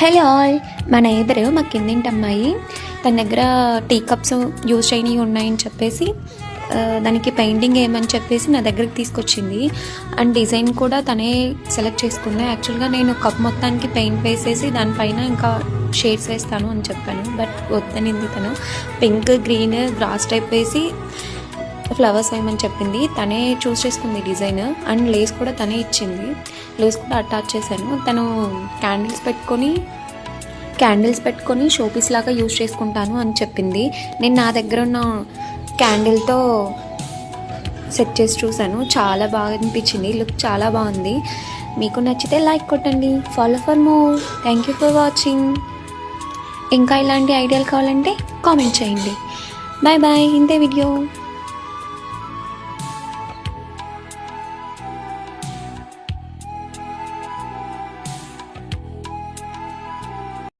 Hello all, మా neighbour మా కిందింటి అమ్మాయి తన దగ్గర టీ కప్స్ యూజ్ చేయనివి ఉన్నాయని చెప్పేసి దానికి పెయింటింగ్ ఏమని చెప్పేసి నా దగ్గరికి తీసుకొచ్చింది. అండ్ డిజైన్ కూడా తనే సెలెక్ట్ చేసుకుంది. యాక్చువల్గా నేను కప్ మొత్తానికి పెయింట్ వేసేసి దానిపైన ఇంకా షేడ్స్ వేస్తాను అని చెప్పాను, బట్ వద్దనింది. తను పింక్ గ్రీన్ గ్రాస్ టైప్ వేసి ఫ్లవర్స్ వేయమని చెప్పింది. తనే చూస్ చేసుకుంది డిజైన్. అండ్ లేస్ కూడా తనే ఇచ్చింది. లేస్ కూడా అటాచ్ చేశాను. తను క్యాండిల్స్ పెట్టుకొని షోపీస్ లాగా యూజ్ చేసుకుంటాను అని చెప్పింది. నేను నా దగ్గర ఉన్న క్యాండిల్తో సెట్ చేసి చూశాను. చాలా బాగా అనిపించింది. లుక్ చాలా బాగుంది. మీకు నచ్చితే లైక్ కొట్టండి. Follow for more. Thank you for watching. ఇంకా ఇలాంటి ఐడియాలు కావాలంటే కామెంట్ చేయండి. Bye bye. ఇంతే వీడియో.